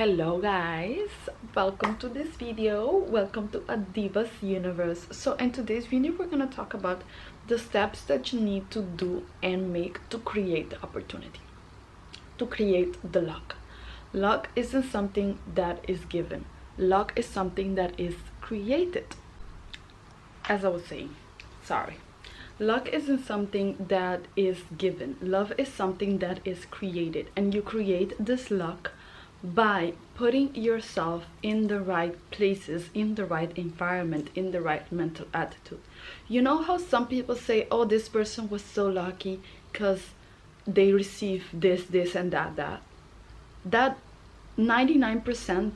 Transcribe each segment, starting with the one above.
Hello guys, welcome to this video. Welcome to a Diva's universe. So in today's video we're going to talk about the steps that you need to do and make to create the opportunity, to create the luck. Luck isn't something that is given. Luck is something that is created. As I was saying, luck isn't something that is given. Love is something that is created, and you create this luck by putting yourself in the right places, in the right environment, in the right mental attitude. You know how some people say, oh, this person was so lucky because they received this and that 99%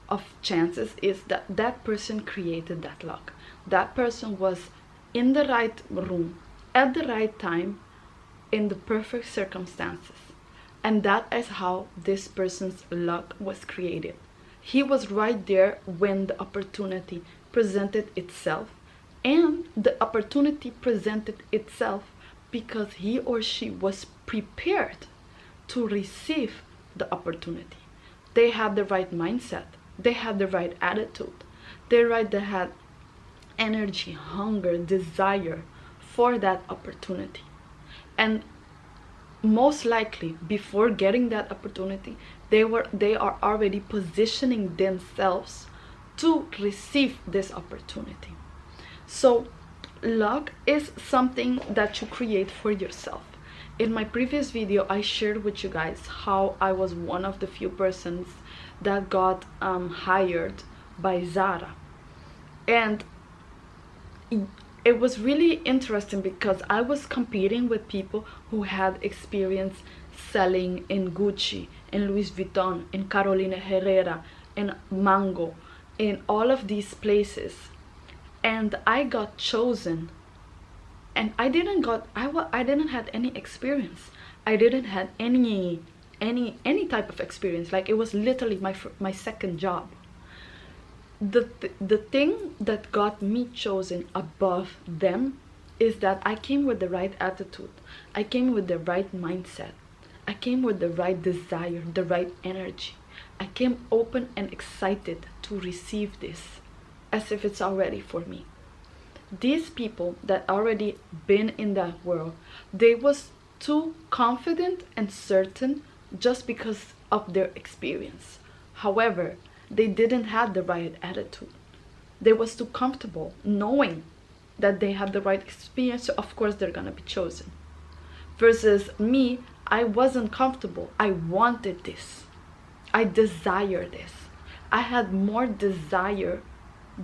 of chances is that that person created that luck. That person was in the right room at the right time in the perfect circumstances. And that is how this person's luck was created. He was right there when the opportunity presented itself, and the opportunity presented itself because he or she was prepared to receive the opportunity. They had the right mindset. They had the right attitude. They had energy, hunger, desire for that opportunity. And most likely before getting that opportunity, they are already positioning themselves to receive this opportunity. So luck is something that you create for yourself. In my previous video I shared with you guys how I was one of the few persons that got hired by Zara, and it was really interesting because I was competing with people who had experience selling in Gucci, in Louis Vuitton, in Carolina Herrera, in Mango, in all of these places. And I got chosen, and I didn't have any experience. I didn't have any type of experience. Like, it was literally my second job. The thing that got me chosen above them is that I came with the right attitude. I came with the right mindset. I came with the right desire, the right energy. I came open and excited to receive this as if it's already for me. These people that already been in that world, they was too confident and certain just because of their experience. However, they didn't have the right attitude. They was too comfortable knowing that they had the right experience, so of course they're gonna be chosen. Versus me, I wasn't comfortable. I wanted this. I desired this. I had more desire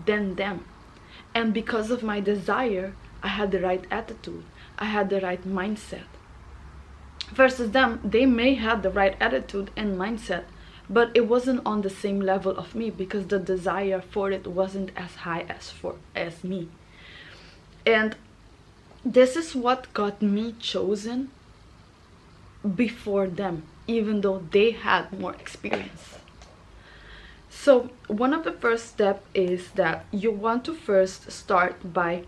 than them. And because of my desire, I had the right attitude. I had the right mindset. Versus them, they may have the right attitude and mindset, but it wasn't on the same level of me because the desire for it wasn't as high as me. And this is what got me chosen before them, even though they had more experience. So one of the first steps is that you want to first start by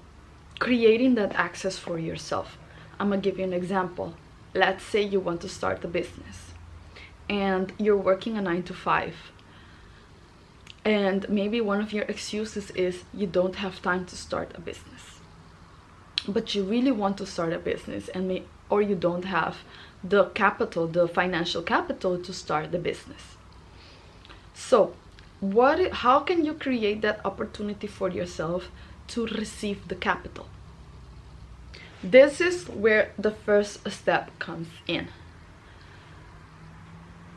creating that access for yourself. I'm gonna give you an example. Let's say you want to start a business and you're working a 9 to 5, and maybe one of your excuses is you don't have time to start a business, but you really want to start a business, or you don't have the capital, the financial capital to start the business. So how can you create that opportunity for yourself to receive the capital? This is where the first step comes in.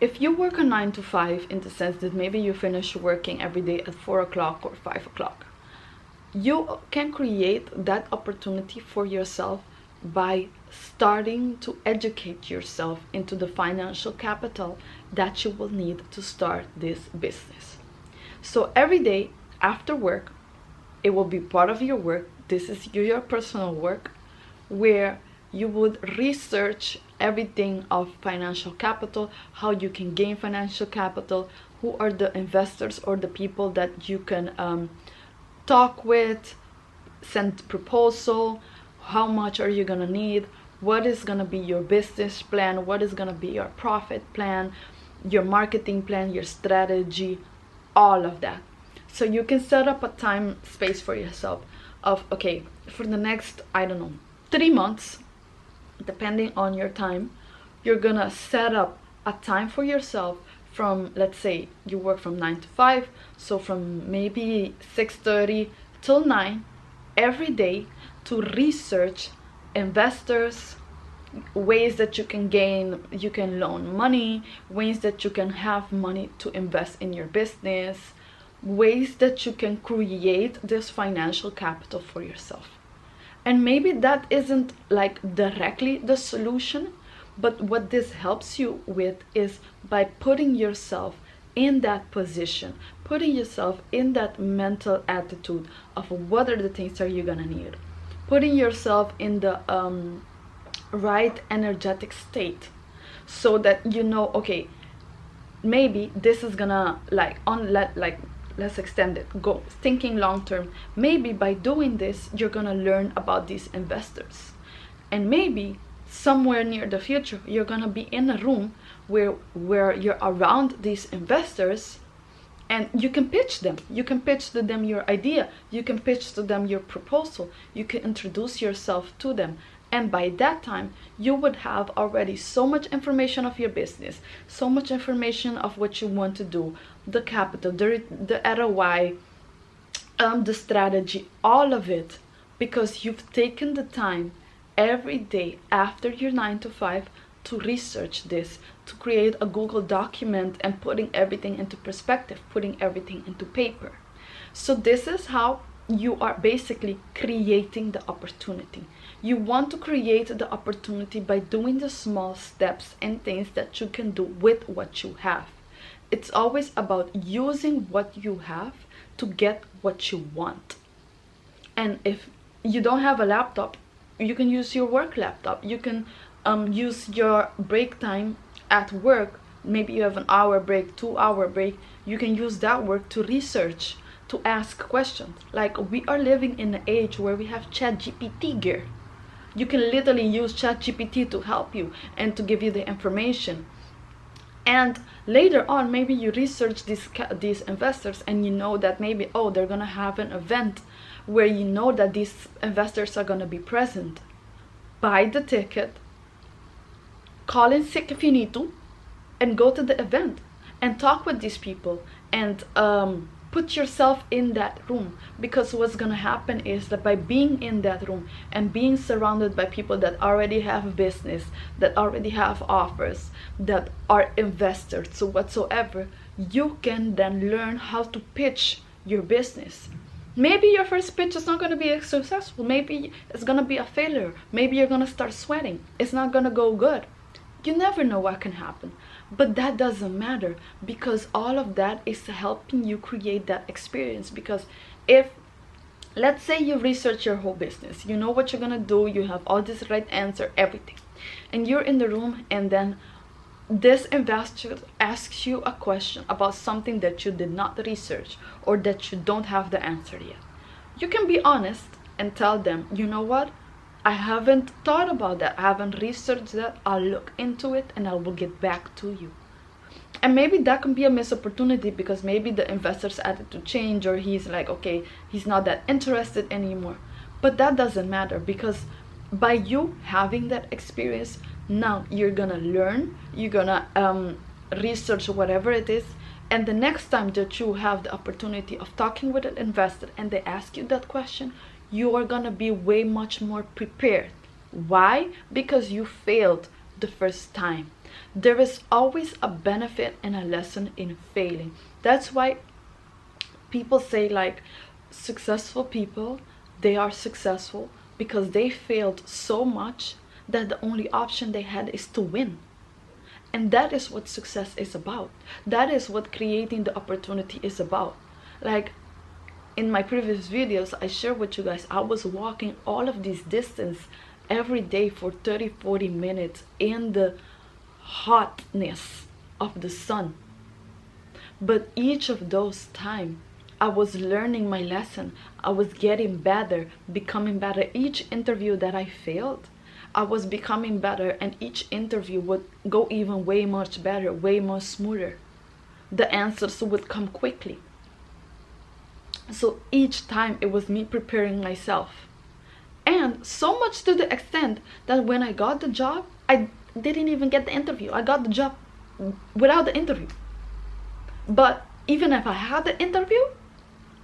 If you work a 9 to 5, in the sense that maybe you finish working every day at 4 o'clock or 5 o'clock, you can create that opportunity for yourself by starting to educate yourself into the financial capital that you will need to start this business. So every day after work, it will be part of your work. This is your personal work, where you would research everything of financial capital, how you can gain financial capital, who are the investors or the people that you can talk with, send proposal, how much are you gonna need, what is gonna be your business plan, what is gonna be your profit plan, your marketing plan, your strategy, all of that. So you can set up a time space for yourself of, okay, for the next, I don't know, 3 months, depending on your time, you're gonna set up a time for yourself from, let's say you work from 9 to 5, so from maybe 6:30 till 9 every day, to research investors, ways that you can loan money, ways that you can have money to invest in your business, ways that you can create this financial capital for yourself. And maybe that isn't like directly the solution, but what this helps you with is by putting yourself in that position, putting yourself in that mental attitude of what are the things that you're gonna need, putting yourself in the right energetic state, so that you know, okay, maybe this is gonna let's extend it, go thinking long term. Maybe by doing this you're gonna learn about these investors, and maybe somewhere near the future you're gonna be in a room where you're around these investors, and you can pitch them, to them your idea, you can pitch to them your proposal, you can introduce yourself to them. And by that time you would have already so much information of your business, so much information of what you want to do, the capital, the ROI, the strategy, all of it, because you've taken the time every day after your 9 to 5 to research this, to create a Google document and putting everything into perspective, putting everything into paper. So this is how you are basically creating the opportunity. You want to create the opportunity by doing the small steps and things that you can do with what you have. It's always about using what you have to get what you want. And if you don't have a laptop, you can use your work laptop. You can use your break time at work. Maybe you have an hour break, 2-hour break. You can use that work to research, to ask questions. Like, we are living in an age where we have ChatGPT gear. You can literally use ChatGPT to help you and to give you the information. And later on, maybe you research these investors, and you know that maybe, oh, they're gonna have an event where you know that these investors are gonna be present. Buy the ticket, call in sick if you need to, and go to the event and talk with these people, and put yourself in that room. Because what's gonna happen is that by being in that room and being surrounded by people that already have business, that already have offers, that are investors, so whatsoever, you can then learn how to pitch your business. Maybe your first pitch is not going to be successful. Maybe it's going to be a failure. Maybe you're going to start sweating. It's not going to go good. You never know what can happen. But that doesn't matter, because all of that is helping you create that experience. Because if, let's say you research your whole business, you know what you're going to do, you have all this right answer, everything, and you're in the room, and then this investor asks you a question about something that you did not research, or that you don't have the answer yet. You can be honest and tell them, you know what, I haven't thought about that, I haven't researched that, I'll look into it and I will get back to you. And maybe that can be a missed opportunity, because maybe the investor's attitude change, or he's like, okay, he's not that interested anymore. But that doesn't matter, because by you having that experience, now you're gonna learn, you're gonna research whatever it is, and the next time that you have the opportunity of talking with an investor and they ask you that question, you are gonna be way much more prepared. Why? Because you failed the first time. There is always a benefit and a lesson in failing. That's why people say, like, successful people, they are successful because they failed so much that the only option they had is to win. And that is what success is about. That is what creating the opportunity is about. Like, in my previous videos, I shared with you guys, I was walking all of this distance every day for 30-40 minutes in the hotness of the sun. But each of those times, I was learning my lesson. I was getting better, becoming better. Each interview that I failed, I was becoming better, and each interview would go even way much better, way more smoother. The answers would come quickly. So each time it was me preparing myself. And so much to the extent that when I got the job, I didn't even get the interview. I got the job without the interview. But even if I had the interview,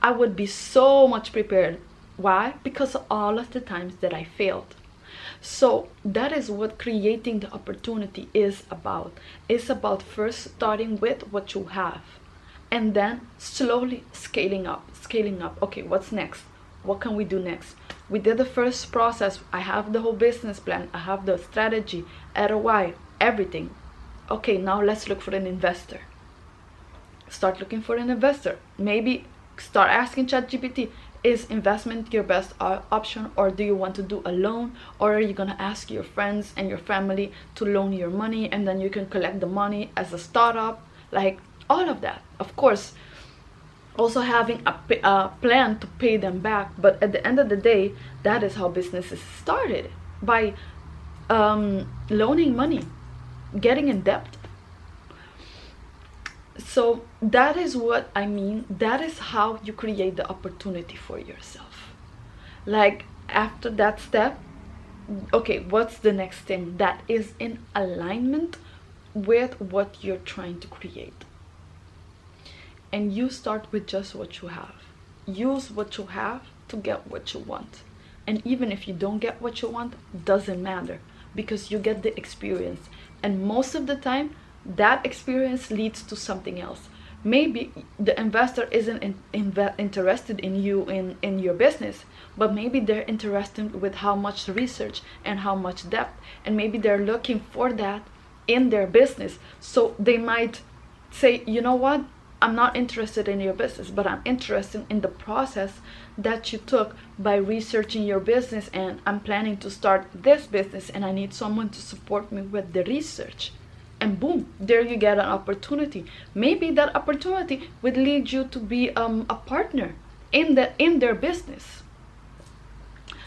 I would be so much prepared. Why? Because of all of the times that I failed. So that is what creating the opportunity is about. It's about first starting with what you have, and then slowly scaling up. Okay, what's next? What can we do next? We did the first process. I have the whole business plan. I have the strategy, ROI, everything. Okay, now let's look for an investor. Start looking for an investor. Maybe start asking ChatGPT, is investment your best option, or do you want to do a loan, or are you going to ask your friends and your family to loan your money, and then you can collect the money as a startup? Like all of that. Of course, also having a plan to pay them back. But at the end of the day, that is how businesses started, by loaning money, getting in debt. So that is what I mean. That is how you create the opportunity for yourself. Like after that step, okay, what's the next thing that is in alignment with what you're trying to create? And you start with just what you have. Use what you have to get what you want. And even if you don't get what you want, doesn't matter, because you get the experience. And most of the time, that experience leads to something else. Maybe the investor isn't interested in you in your business, but maybe they're interested with how much research and how much depth, and maybe they're looking for that in their business. So they might say, you know what, I'm not interested in your business, but I'm interested in the process that you took by researching your business, and I'm planning to start this business, and I need someone to support me with the research. And boom, there you get an opportunity. Maybe that opportunity would lead you to be a partner in their business.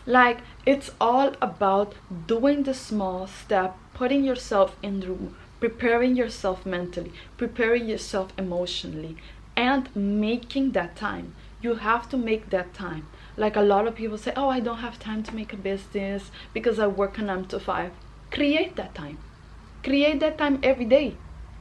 Like, it's all about doing the small step, putting yourself in the room, preparing yourself mentally, preparing yourself emotionally, and making that time. You have to make that time. Like a lot of people say, oh, I don't have time to make a business because I work a 9 to 5. Create that time. Create that time every day.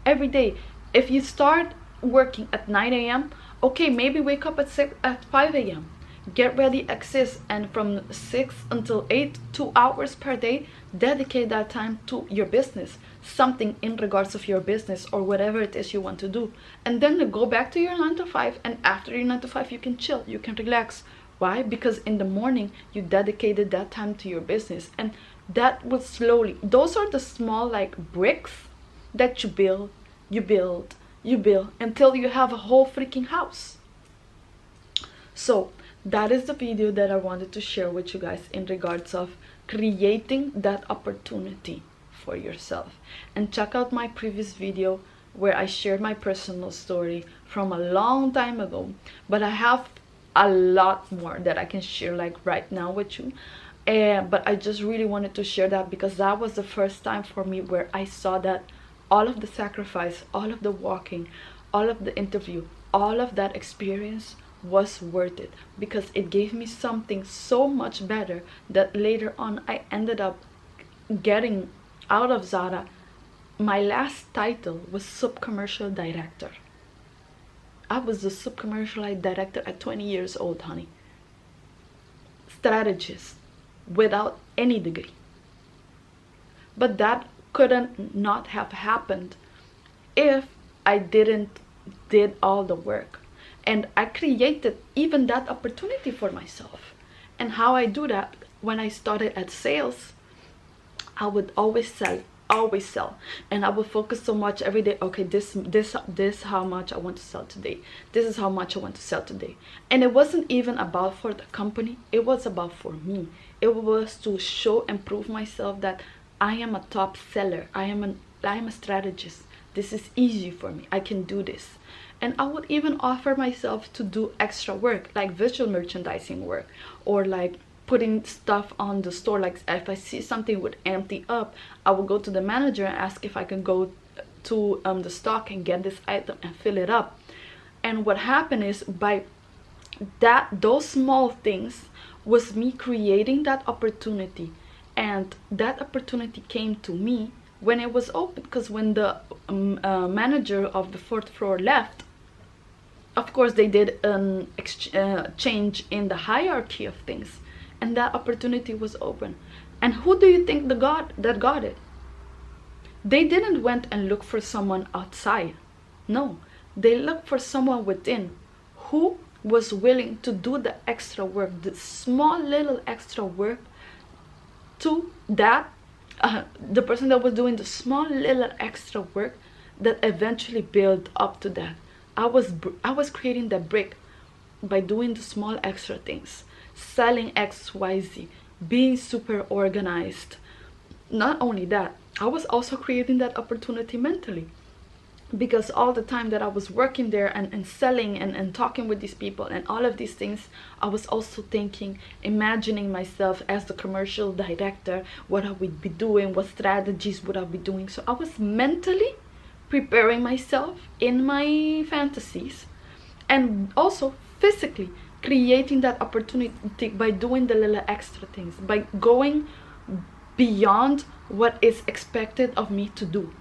Every day. If you start working at 9 a.m., okay, maybe wake up at 5 a.m. Get ready, exist, and from 6 until 8, 2 hours per day, dedicate that time to your business, something in regards of your business or whatever it is you want to do. And then go back to your 9 to 5, and after your 9 to 5, you can chill, you can relax. Why? Because in the morning, you dedicated that time to your business, and that will slowly, those are the small like bricks that you build until you have a whole freaking house. So that is the video that I wanted to share with you guys in regards of creating that opportunity for yourself. And check out my previous video where I shared my personal story from a long time ago, but I have a lot more that I can share like right now with you. But I just really wanted to share that because that was the first time for me where I saw that all of the sacrifice, all of the walking, all of the interview, all of that experience was worth it, because it gave me something so much better that later on I ended up getting out of Zara. My last title was sub-commercial director. I was the sub-commercial director at 20 years old, honey. Strategist without any degree. But that couldn't not have happened if I didn't did all the work. And I created even that opportunity for myself. And how I do that, when I started at sales, I would always sell, and I would focus so much every day. Okay, this how much I want to sell today. This is how much I want to sell today. And it wasn't even about for the company, it was about for me. It was to show and prove myself that I am a top seller. I am a strategist. This is easy for me. I can do this. And I would even offer myself to do extra work, like visual merchandising work, or like putting stuff on the store. Like if I see something would empty up, I will go to the manager and ask if I can go to the stock and get this item and fill it up. And what happened is, by those small things was me creating that opportunity, and that opportunity came to me when it was open. Because when the manager of the 4th floor left, of course they did an change in the hierarchy of things, and that opportunity was open. And who do you think that got it? They didn't went and look for someone outside. No, they looked for someone within who was willing to do the extra work, the small little extra work, to that the person that was doing the small little extra work that eventually built up to that. I was creating that brick by doing the small extra things, selling XYZ, being super organized. Not only that, I was also creating that opportunity mentally, because all the time that I was working there and selling and talking with these people and all of these things, I was also thinking, imagining myself as the commercial director, what I would be doing, what strategies would I be doing. So I was mentally preparing myself in my fantasies, and also physically creating that opportunity by doing the little extra things, by going beyond what is expected of me to do.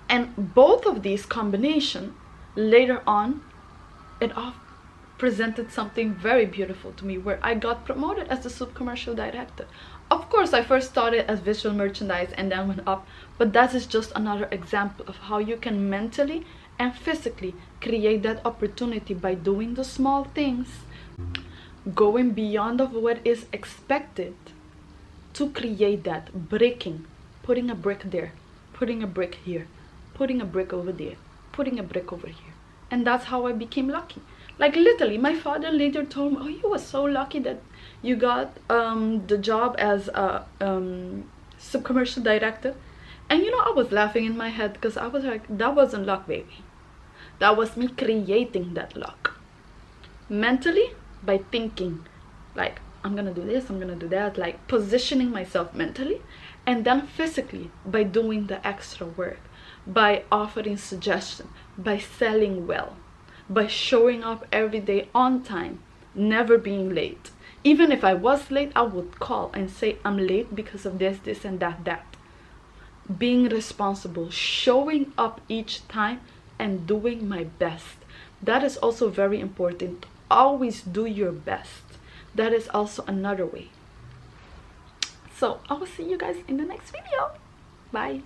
And both of these combination, later on, it all presented something very beautiful to me, where I got promoted as the sub-commercial director. Of course, I first started as visual merchandise and then went up, but that is just another example of how you can mentally and physically create that opportunity by doing the small things, going beyond of what is expected, to create that breaking, putting a brick there, putting a brick here, putting a brick over there, putting a brick over here. And that's how I became lucky. Like literally, my father later told me, oh, you were so lucky that you got the job as a sub-commercial director. And you know, I was laughing in my head, because I was like, that wasn't luck, baby. That was me creating that luck. Mentally, by thinking, like, I'm gonna do this, I'm gonna do that, like positioning myself mentally. And then physically, by doing the extra work, by offering suggestion, by selling well, by showing up every day on time, never being late. Even if I was late, I would call and say, I'm late because of this, this, and that. Being responsible, showing up each time, and doing my best. That is also very important. Always do your best. That is also another way. So I will see you guys in the next video. Bye.